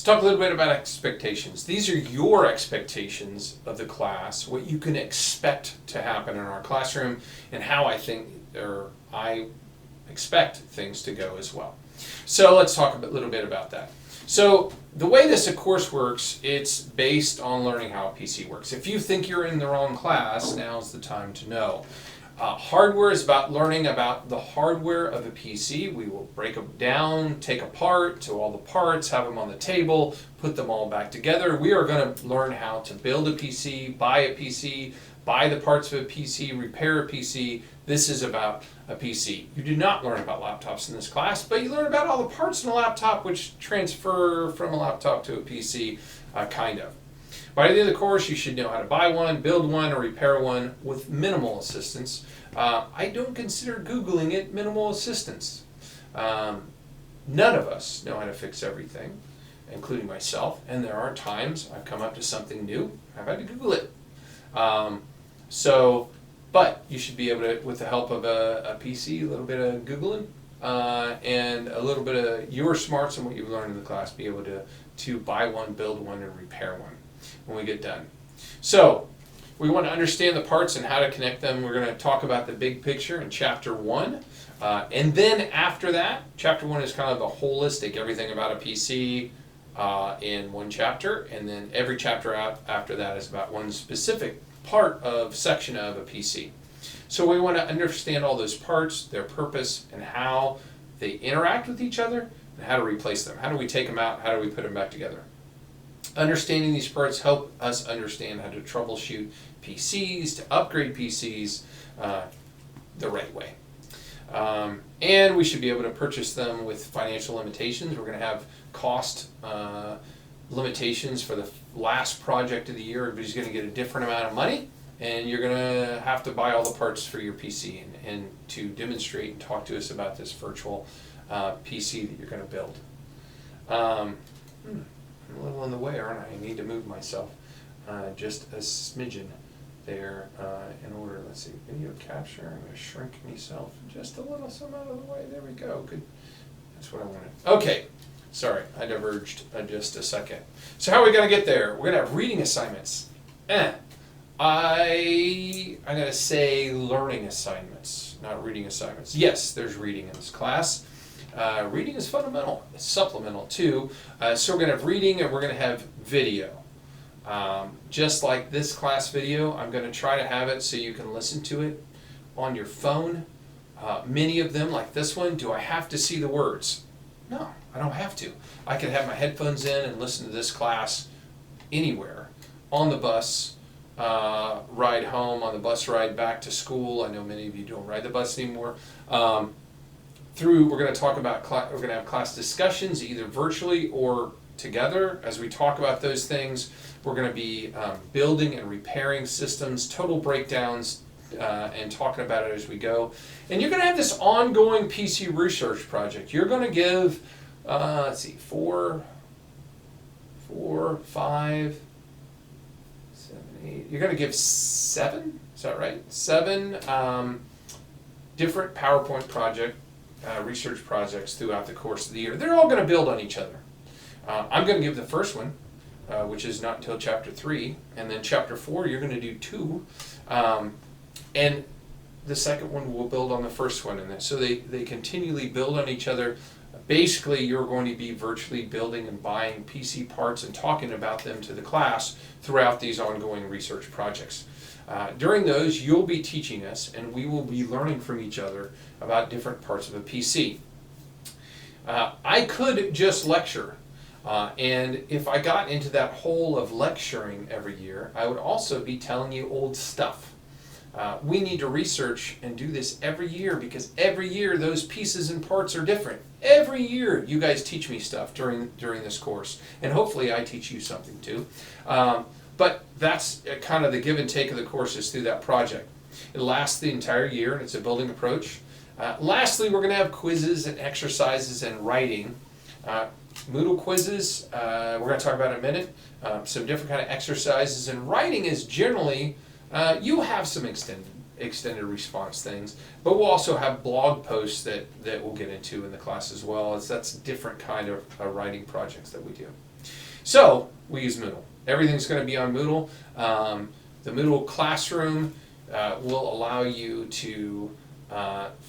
talk a little bit about expectations. These are your expectations of the class, what you can expect to happen in our classroom, and how I expect things to go as well. So let's talk a little bit about that. So the way this course works, it's based on learning how a PC works. If you think you're in the wrong class, now's the time to know. Hardware is about learning about the hardware of a PC. We will break them down, take apart to all the parts, have them on the table, put them all back together. We are going to learn how to build a PC, buy the parts of a PC, repair a PC. This is about a PC. You do not learn about laptops in this class, but you learn about all the parts in a laptop which transfer from a laptop to a PC, kind of. By the end of the course, you should know how to buy one, build one, or repair one with minimal assistance. I don't consider Googling it minimal assistance. None of us know how to fix everything, including myself, and there are times I've come up to something new, I've had to Google it. But you should be able to, with the help of a PC, a little bit of Googling, and a little bit of your smarts and what you've learned in the class, be able to buy one, build one, and repair one when we get done. So we want to understand the parts and how to connect them. We're going to talk about the big picture in Chapter 1. And then after that, Chapter 1 is kind of the holistic, everything about a PC in one chapter. And then every chapter after that is about one specific section of a PC. So we want to understand all those parts, their purpose, and how they interact with each other, and how to replace them. How do we take them out? How do we put them back together? Understanding these parts help us understand how to troubleshoot PCs, to upgrade PCs the right way. And we should be able to purchase them with financial limitations. We're going to have cost limitations for the last project of the year. Everybody's going to get a different amount of money, and you're going to have to buy all the parts for your PC and to demonstrate and talk to us about this virtual PC that you're going to build. I'm a little in the way, aren't I? I need to move myself just a smidgen there in order. Let's see, video capture. I'm going to shrink myself just a little, so I'm out of the way. There we go. Good. That's what I wanted. Okay. Sorry, I diverged just a second. So how are we going to get there? We're going to have reading assignments. I'm going to say learning assignments, not reading assignments. Yes, there's reading in this class. Reading is fundamental. It's supplemental too. So we're going to have reading and we're going to have video. Just like this class video, I'm going to try to have it so you can listen to it on your phone. Many of them, like this one, do I have to see the words? No, I don't have to. I can have my headphones in and listen to this class anywhere. On the bus, ride home, on the bus ride back to school. I know many of you don't ride the bus anymore. We're going to talk about, we're going to have class discussions either virtually or together. As we talk about those things, we're going to be building and repairing systems, total breakdowns, and talking about it as we go. And you're going to have this ongoing PC research project. You're going to give, let's see, 4, 5, 7, 8. You're going to give 7, is that right? 7 different PowerPoint research projects throughout the course of the year. They're all going to build on each other. I'm going to give the first one, which is not until Chapter 3, and then Chapter 4 you're going to do 2. And the second one will build on the first one, and so they continually build on each other. Basically, you're going to be virtually building and buying PC parts and talking about them to the class throughout these ongoing research projects. During those, you'll be teaching us, and we will be learning from each other about different parts of a PC. I could just lecture, and if I got into that hole of lecturing every year, I would also be telling you old stuff. We need to research and do this every year, because every year those pieces and parts are different. Every year you guys teach me stuff during this course, and hopefully I teach you something too. But that's kind of the give and take of the courses through that project. It lasts the entire year, and it's a building approach. Lastly, we're going to have quizzes and exercises and writing. Moodle quizzes, we're going to talk about in a minute. Some different kind of exercises, and writing is generally, you'll have some extended response things, but we'll also have blog posts that we'll get into in the class as well. That's different kind of writing projects that we do. So we use Moodle. Everything's going to be on Moodle. The Moodle Classroom will allow you to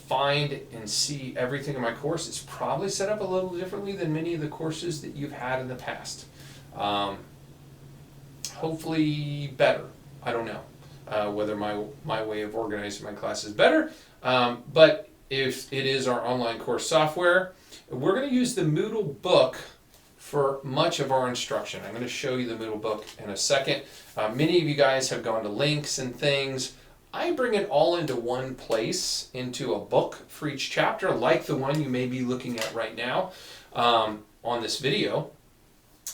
find and see everything in my course. It's probably set up a little differently than many of the courses that you've had in the past. Hopefully better. I don't know whether my way of organizing my class is better, but if it is our online course software, we're going to use the Moodle book for much of our instruction. I'm going to show you the Moodle book in a second. Many of you guys have gone to links and things. I bring it all into one place, into a book for each chapter, like the one you may be looking at right now on this video.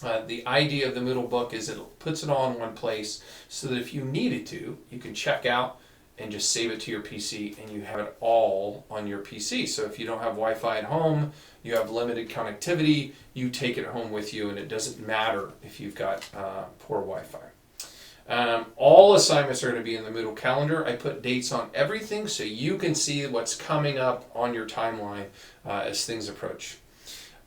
The idea of the Moodle book is it puts it all in one place so that if you needed to, you can check out and just save it to your PC and you have it all on your PC. So if you don't have Wi-Fi at home, you have limited connectivity, you take it home with you and it doesn't matter if you've got poor Wi-Fi. All assignments are going to be in the Moodle calendar. I put dates on everything so you can see what's coming up on your timeline as things approach.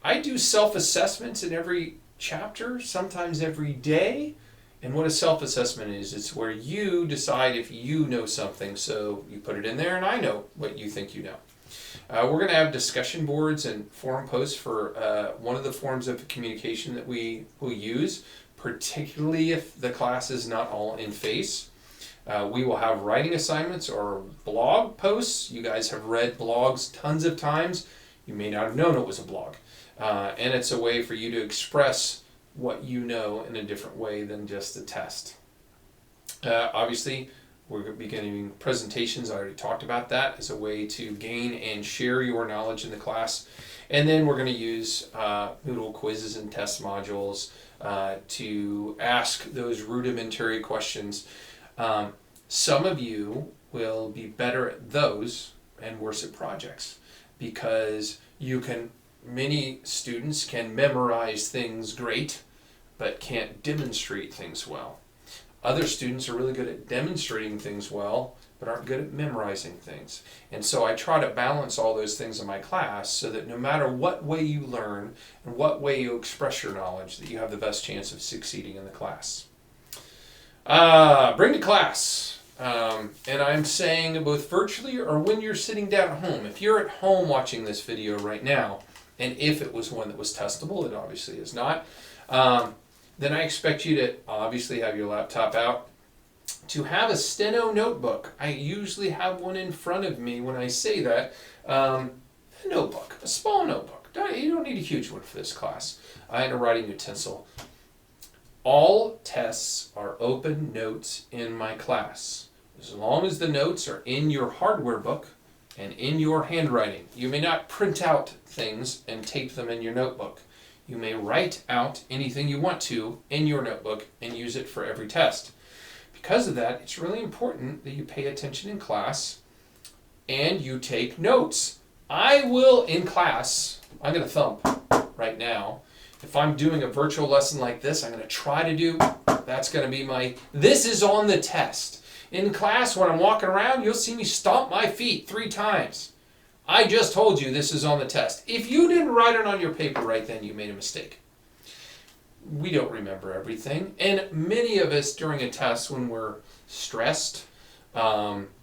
I do self-assessments in every chapter, sometimes every day. And what a self-assessment is, it's where you decide if you know something, so you put it in there and I know what you think you know. We're going to have discussion boards and forum posts for one of the forms of communication that we will use, particularly if the class is not all in face. We will have writing assignments or blog posts. You guys have read blogs tons of times. You may not have known it was a blog. And it's a way for you to express what you know in a different way than just a test. Obviously, we're going to be getting presentations. I already talked about that as a way to gain and share your knowledge in the class. And then we're going to use Moodle quizzes and test modules to ask those rudimentary questions. Some of you will be better at those and worse at projects because many students can memorize things great but can't demonstrate things well. Other students are really good at demonstrating things well but aren't good at memorizing things. And so I try to balance all those things in my class so that no matter what way you learn and what way you express your knowledge, that you have the best chance of succeeding in the class. Bring to class. And I'm saying both virtually or when you're sitting down at home. If you're at home watching this video right now, and if it was one that was testable, it obviously is not, then I expect you to obviously have your laptop out, to have a steno notebook. I usually have one in front of me when I say that. A notebook, a small notebook. You don't need a huge one for this class. And a writing utensil. All tests are open notes in my class. As long as the notes are in your hardware book and in your handwriting. You may not print out things and tape them in your notebook. You may write out anything you want to in your notebook and use it for every test. Because of that, it's really important that you pay attention in class and you take notes. I will, in class, I'm going to thump right now. If I'm doing a virtual lesson like this, I'm going to try to do, that's going to be this is on the test. In class, when I'm walking around, you'll see me stomp my feet 3 times. I just told you this is on the test. If you didn't write it on your paper right then, you made a mistake. We don't remember everything. And many of us during a test when we're stressed, doubly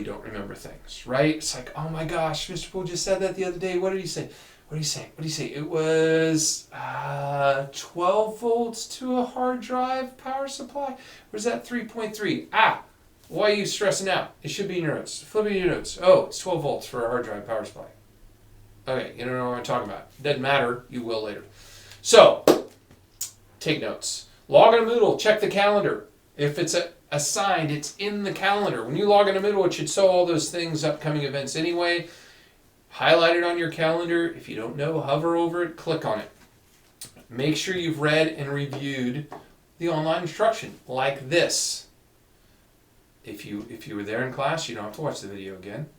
don't remember things, right? It's like, oh my gosh, Mr. Poole just said that the other day. What did he say? What did he say? It was 12 volts to a hard drive power supply. Or is that 3.3? Why are you stressing out? It should be in your notes. Flip it in your notes. Oh, it's 12 volts for a hard drive power supply. Okay, you don't know what I'm talking about. Doesn't matter. You will later. So, take notes. Log into Moodle. Check the calendar. If it's assigned, it's in the calendar. When you log into Moodle, it should show all those things, upcoming events anyway. Highlight it on your calendar. If you don't know, hover over it, click on it. Make sure you've read and reviewed the online instruction, like this. If you were there in class, you don't have to watch the video again.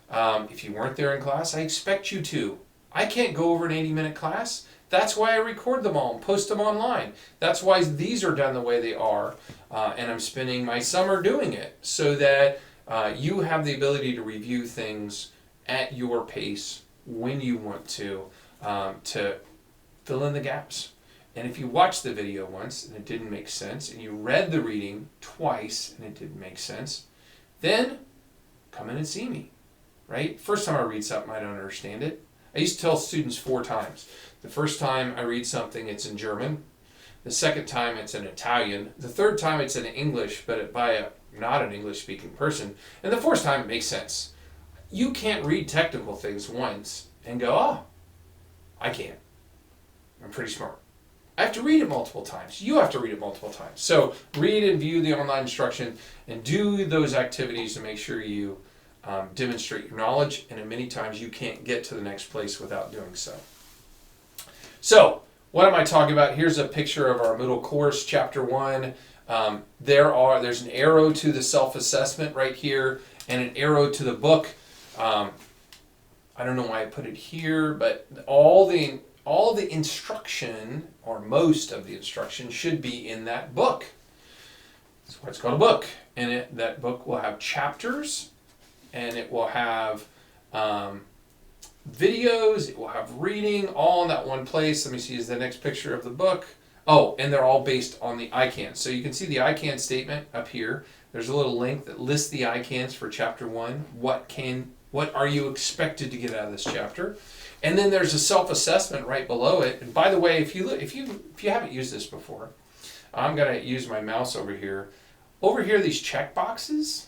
If you weren't there in class, I expect you to. I can't go over an 80-minute class. That's why I record them all and post them online. That's why these are done the way they are. And I'm spending my summer doing it so that you have the ability to review things at your pace when you want to fill in the gaps. And if you watched the video once and it didn't make sense, and you read the reading twice and it didn't make sense, then come in and see me, right? First time I read something, I don't understand it. I used to tell students 4 times. The first time I read something, it's in German. The second time, it's in Italian. The third time, it's in English, but not an English-speaking person. And the fourth time, it makes sense. You can't read technical things once and go, oh, I can't. I'm pretty smart. I have to read it multiple times. You have to read it multiple times. So read and view the online instruction and do those activities to make sure you demonstrate your knowledge. And many times you can't get to the next place without doing so. So what am I talking about? Here's a picture of our Moodle course, Chapter 1. There's an arrow to the self-assessment right here and an arrow to the book. I don't know why I put it here, but all the instruction, or most of the instruction, should be in that book. That's why it's called a book. And that book will have chapters, and it will have videos, it will have reading, all in that one place. Let me see, is the next picture of the book. Oh, and they're all based on the ICANS. So you can see the ICANS statement up here. There's a little link that lists the ICANS for Chapter 1. What are you expected to get out of this chapter? And then there's a self-assessment right below it. And by the way, if you haven't used this before, I'm going to use my mouse over here. Over here, these check boxes,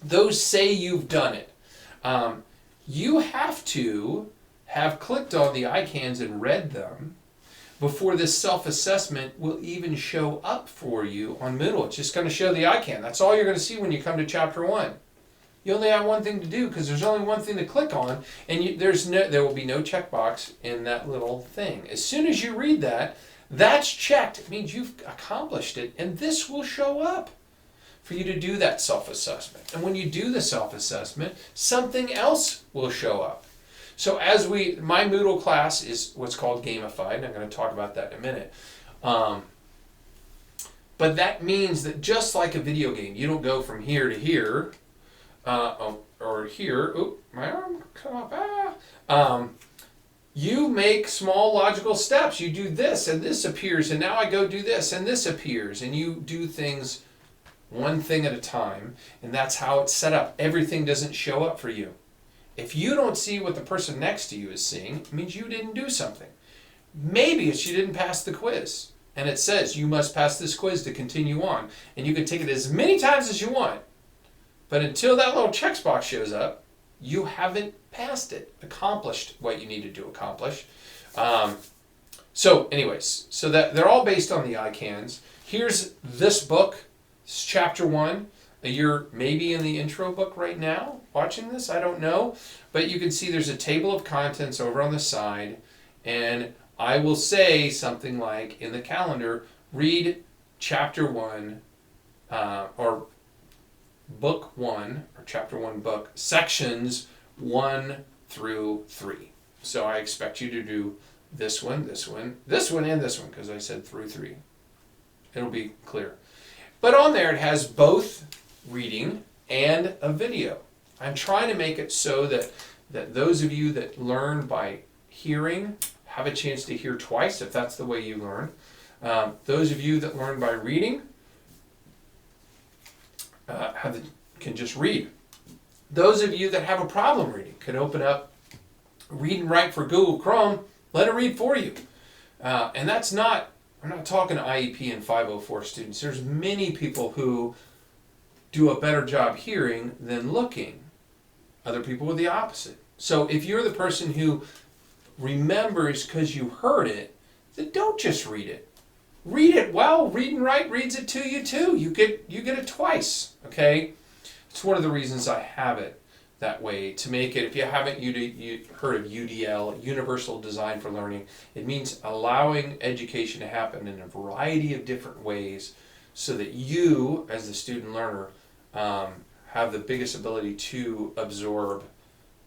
those say you've done it. You have to have clicked on the ICANS and read them before this self-assessment will even show up for you on Moodle. It's just going to show the ICANN. That's all you're going to see when you come to Chapter 1. You only have one thing to do because there's only one thing to click on, and there will be no checkbox in that little thing. As soon as you read that, that's checked. It means you've accomplished it, and this will show up for you to do that self-assessment. And when you do the self-assessment, something else will show up. So my Moodle class is what's called gamified, and I'm going to talk about that in a minute. But that means that just like a video game, you don't go from here to here, or here. Oop, my arm come up. You make small logical steps. You do this, and this appears, and now I go do this, and this appears, and you do things one thing at a time, and that's how it's set up. Everything doesn't show up for you. If you don't see what the person next to you is seeing, it means you didn't do something. Maybe it's you didn't pass the quiz, and it says you must pass this quiz to continue on, and you can take it as many times as you want, but until that little checkbox shows up, you haven't passed it, accomplished what you needed to accomplish. So anyways, so that they're all based on the ICANS. Here's this book. It's Chapter 1. You're maybe in the intro book right now, watching this, I don't know. But you can see there's a table of contents over on the side, and I will say something like in the calendar, read Chapter 1, or Book 1, or Chapter 1 book, sections 1 through 3. So I expect you to do this one, this one, this one, and this one, because I said through 3. It'll be clear. But on there it has both reading and a video. I'm trying to make it so that those of you that learn by hearing have a chance to hear twice, if that's the way you learn. Those of you that learn by reading can just read. Those of you that have a problem reading can open up Read and Write for Google Chrome, let it read for you. And that's not, I'm not talking to IEP and 504 students. There's many people who do a better job hearing than looking. Other people are the opposite. So if you're the person who remembers because you heard it, then don't just read it. Read it well. Read and Write reads it to you too. You get it twice. Okay? It's one of the reasons I have it that way, to make it, if you haven't heard of UDL, Universal Design for Learning, it means allowing education to happen in a variety of different ways so that you, as the student learner, have the biggest ability to absorb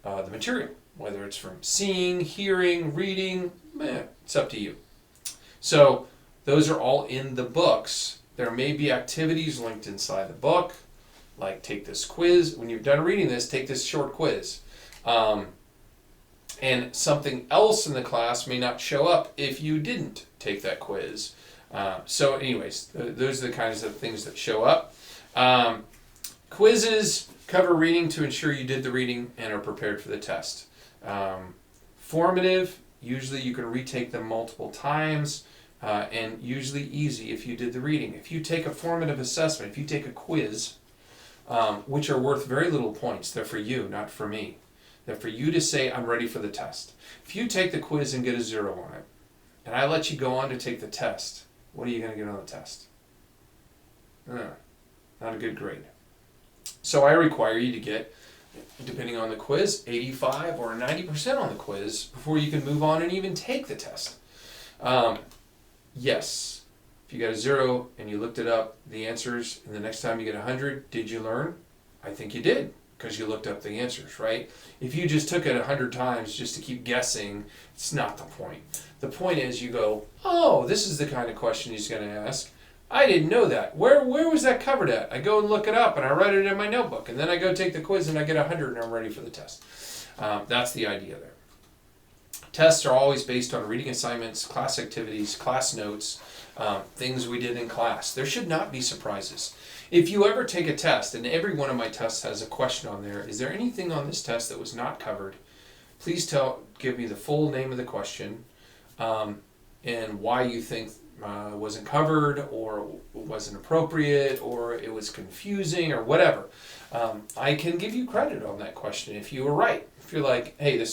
the material, whether it's from seeing, hearing, reading, it's up to you. So those are all in the books. There may be activities linked inside the book, like take this quiz. When you're done reading this, take this short quiz. And something else in the class may not show up if you didn't take that quiz. So anyways, those are the kinds of things that show up. Quizzes cover reading to ensure you did the reading and are prepared for the test. Formative, usually you can retake them multiple times, and usually easy if you did the reading. If you take a formative assessment, if you take a quiz, which are worth very little points, they're for you, not for me. They're for you to say, I'm ready for the test. If you take the quiz and get a 0 on it, and I let you go on to take the test, what are you going to get on the test? Not a good grade. So I require you to get, depending on the quiz, 85 or 90% on the quiz before you can move on and even take the test. Yes, if you got a 0 and you looked it up, the answers, and the next time you get 100, did you learn? I think you did, because you looked up the answers, right? If you just took it 100 times just to keep guessing, it's not the point. The point is you go, oh, this is the kind of question he's going to ask. I didn't know that. Where was that covered at? I go and look it up and I write it in my notebook, and then I go take the quiz and I get 100 and I'm ready for the test. That's the idea there. Tests are always based on reading assignments, class activities, class notes, things we did in class. There should not be surprises. If you ever take a test, and every one of my tests has a question on there, is there anything on this test that was not covered? Please give me the full name of the question, and why you think wasn't covered, or wasn't appropriate, or it was confusing, or whatever. I can give you credit on that question if you were right. If you're like, hey,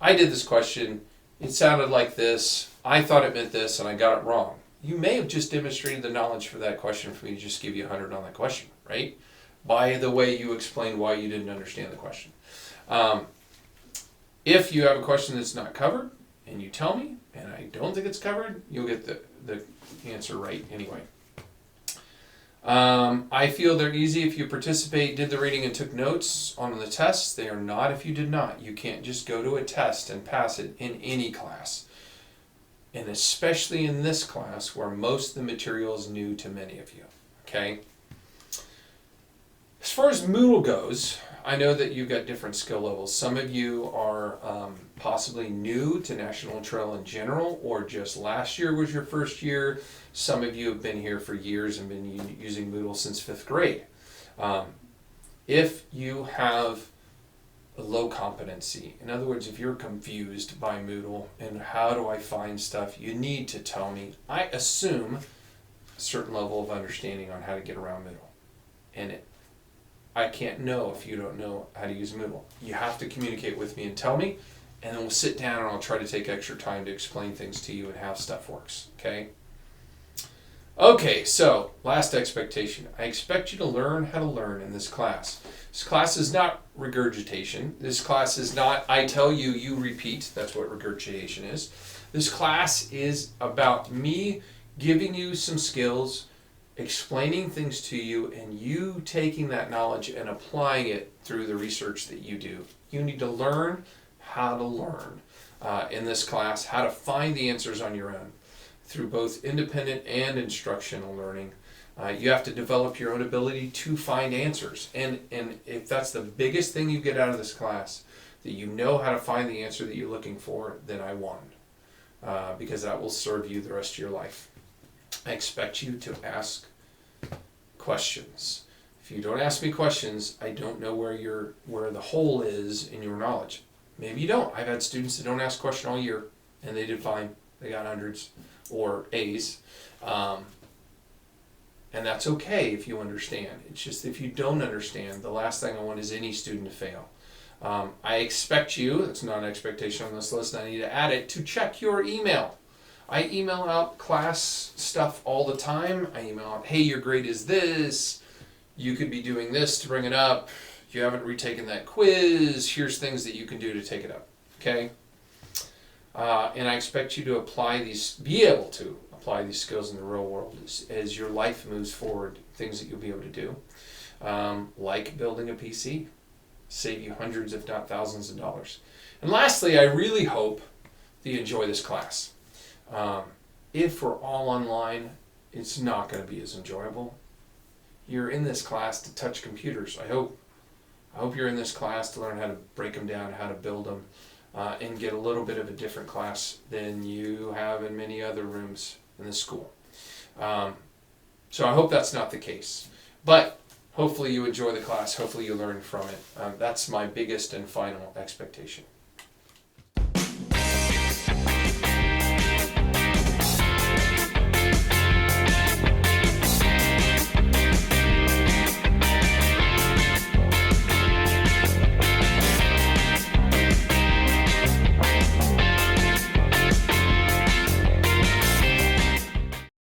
I did this question, it sounded like this, I thought it meant this, and I got it wrong. You may have just demonstrated the knowledge for that question for me to just give you 100 on that question, right? By the way you explained why you didn't understand the question. If you have a question that's not covered, and you tell me, and I don't think it's covered, you'll get the answer right anyway. I feel they're easy if you participate, did the reading, and took notes on the tests. They are not if you did not. You can't just go to a test and pass it in any class. And especially in this class where most of the material is new to many of you. Okay? As far as Moodle goes, I know that you've got different skill levels. Some of you are possibly new to National Trail in general, or just last year was your first year. Some of you have been here for years and been using Moodle since 5th grade. If you have a low competency, in other words, if you're confused by Moodle and how do I find stuff, you need to tell me. I assume a certain level of understanding on how to get around Moodle. And I can't know if you don't know how to use Moodle. You have to communicate with me and tell me, and then we'll sit down and I'll try to take extra time to explain things to you and how stuff works, okay? Okay, so last expectation. I expect you to learn how to learn in this class. This class is not regurgitation. This class is not, I tell you, you repeat. That's what regurgitation is. This class is about me giving you some skills, explaining things to you, and you taking that knowledge and applying it through the research that you do. You need to learn how to learn in this class, how to find the answers on your own through both independent and instructional learning. You have to develop your own ability to find answers. And if that's the biggest thing you get out of this class, that you know how to find the answer that you're looking for, then I won. Because that will serve you the rest of your life. I expect you to ask questions. If you don't ask me questions, I don't know where the hole is in your knowledge. Maybe you don't. I've had students that don't ask a question all year, and they did fine. They got hundreds or A's. And that's okay if you understand. It's just if you don't understand, the last thing I want is any student to fail. I expect you, that's not an expectation on this list, I need to add it, to check your email. I email out class stuff all the time. I email out, hey, your grade is this. You could be doing this to bring it up. You haven't retaken that quiz. Here's things that you can do to take it up. Okay? And I expect you to be able to apply these skills in the real world as your life moves forward, things that you'll be able to do. Like building a PC. Save you hundreds, if not thousands of dollars. And lastly, I really hope that you enjoy this class. If we're all online, it's not going to be as enjoyable. You're in this class to touch computers, I hope. I hope you're in this class to learn how to break them down, how to build them. and get a little bit of a different class than you have in many other rooms in the school. So I hope that's not the case. But hopefully you enjoy the class, hopefully you learn from it. That's my biggest and final expectation.